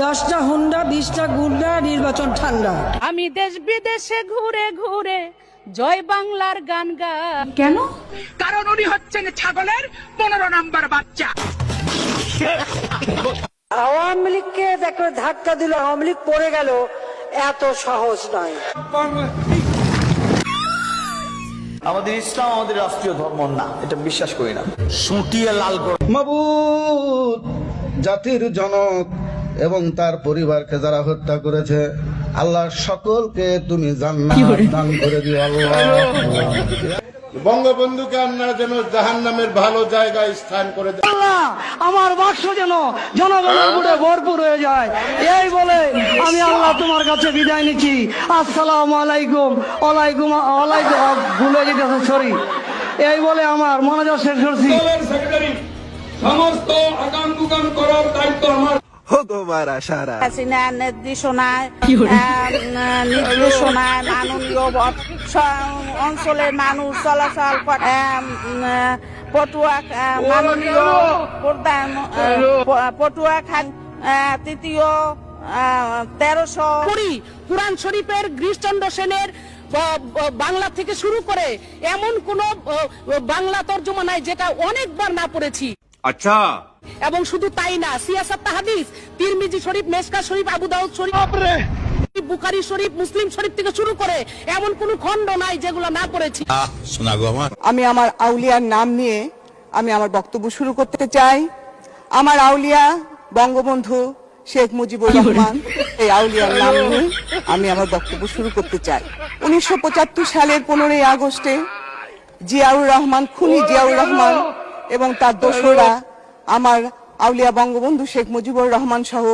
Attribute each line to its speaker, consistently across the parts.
Speaker 1: 10টা হুন্ডা 20টা গুন্ডা, নির্বাচন ঠান্ডা।
Speaker 2: আমি দেশ বিদেশে ঘুরে ঘুরে জয় বাংলার গান গাই।
Speaker 3: কেন?
Speaker 4: কারণ উনি হচ্ছেন ছাগলের 15 নম্বর বাচ্চা।
Speaker 1: আওয়ামী লীগকে দেখো ধাক্কা দিল, আওয়ামী লীগ পড়ে গেল, এত সহজ নয়।
Speaker 5: আমাদের ইসলাম আমাদের রাষ্ট্রীয় ধর্ম না, এটা বিশ্বাস করি না। সুটিয়ে লাল করে
Speaker 6: মাবুদ, জাতির জনক এবং তার পরিবারকে যারা হত্যা করেছে, আল্লাহ সকলকে তুমি জান্নাত দান করে দিও আল্লাহ। বঙ্গবন্ধুকে আপনারা যেন জাহান্নামের ভালো জায়গায় স্থান করে দেন।
Speaker 1: আমার বাক্স যেন জনগণের ভোটে ভরপুর হয়ে যায়, এই বলে আমি আল্লাহ তোমার কাছে বিদায় নিচ্ছি। আসসালামু আলাইকুম। ওয়ালাইকুম ওয়ালাইকুম, ভুলে যেতেছে, সরি। এই বলে আমার মনোযোগ শেষ করছি।
Speaker 4: সমস্ত আগাম গুগাম করার দায়িত্ব আমার।
Speaker 2: হাসিনা নির্দেশনায় মাননীয় অঞ্চলের মানুষ চলাচল করে। পটুয়া মাননীয় প্রধান পটুয়া খান তৃতীয় 1300 কুরআন শরীফের গিরিশচন্দ্র সেনের বাংলা থেকে শুরু করে এমন কোন বাংলা তর্জমা নাই যেটা অনেকবার না পড়েছি।
Speaker 4: আচ্ছা,
Speaker 2: এবং শুধু তাই না, সিয়াসাত হাদিস, তিরমিজি শরীফ, মেশকা শরীফ, আবু দাউদ শরীফ, বুখারী শরীফ, মুসলিম শরীফ থেকে শুরু করে এমন কোন খণ্ড নাই যেগুলো না পড়েছি।
Speaker 7: আমি আমার আউলিয়ার নাম নিয়ে আমি আমার বক্তব্য শুরু করতে চাই। আমার আউলিয়া বঙ্গবন্ধু শেখ মুজিবুর রহমান, এই আউলিয়ার নাম নিয়ে আমি আমার বক্তব্য শুরু করতে চাই। 1975 সালের 15ই আগস্টে জিয়াউর রহমান, খুনি জিয়াউর রহমান এবং তার দোসররা আমার আউলিয়া বঙ্গবন্ধু শেখ মুজিবুর রহমান সহ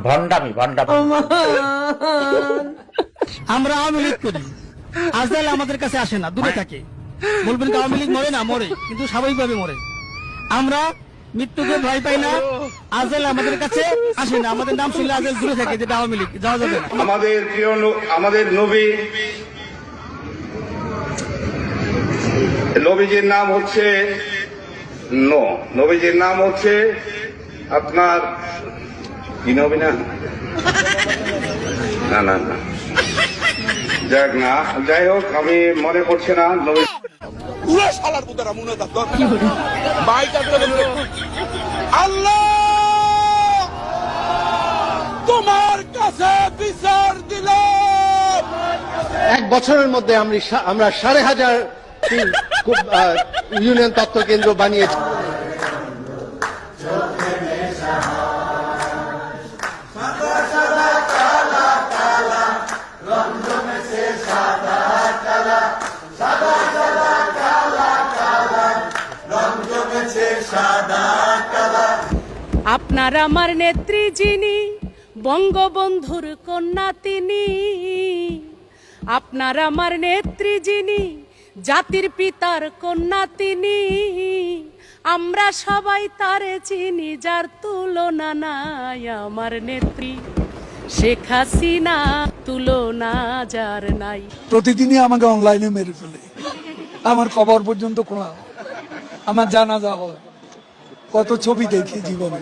Speaker 5: ভণ্ডামি।
Speaker 8: আমরা আওয়ামী লীগ করি, আজরাইল আমাদের কাছে আসে না, দূরে থাকে। বলবেন আওয়ামী লীগ মরে না, মরে, কিন্তু স্বাভাবিকভাবে মরে। আমরা মৃত্যুকে ভয় পাই না, আজরাইল আমাদের কাছে আসে না, আমাদের নাম শুনলে আজরাইল দূরে থাকে, যেটা আওয়ামী লীগ যাওয়া যাবে না।
Speaker 6: আমাদের প্রিয় আমাদের নবীজির নাম হচ্ছে নবীজির নাম হচ্ছে আপনার কি নবী না না না না যাক না, যাই হোক, আমি মনে করছি না নবী।
Speaker 4: আল্লাহ তোমার কাছে বিচার দিলাম।
Speaker 9: 1 বছরের মধ্যে আমরা 5,500 ইউনিয়ন তত্ত্ব কেন্দ্র বানিয়েছি।
Speaker 2: আপনার আমার নেত্রী যিনি, বঙ্গবন্ধুর কন্যা তিনি। আপনার আমার নেত্রী যিনি, জাতির পিতার কন্যা তিনি। আমরা সবাই তারে চিনি, যার তুলনা নাই। আমার নেত্রী শেখ হাসিনা, তুলনা যার নাই।
Speaker 8: প্রতিদিনই আমাকে অনলাইনে মেরে ফেলে, আমার কবর পর্যন্ত খোলা, আমার জানাজা হয়, কত ছবি দেখি জীবনে।